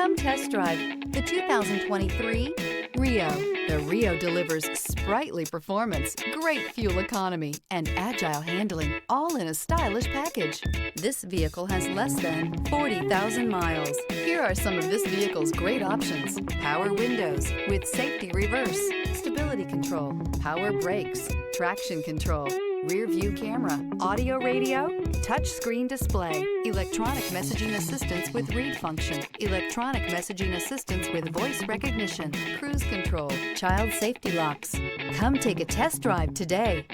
Come test drive the 2023 Rio. The Rio delivers sprightly performance, great fuel economy, and agile handling, all in a stylish package. This vehicle has less than 40,000 miles. Here are some of this vehicle's great options: power windows with safety reverse, stability control, power brakes, traction control, rear view camera, audio radio, touchscreen display, electronic messaging assistance with read function, electronic messaging assistance with voice recognition, cruise control, child safety locks. Come take a test drive today.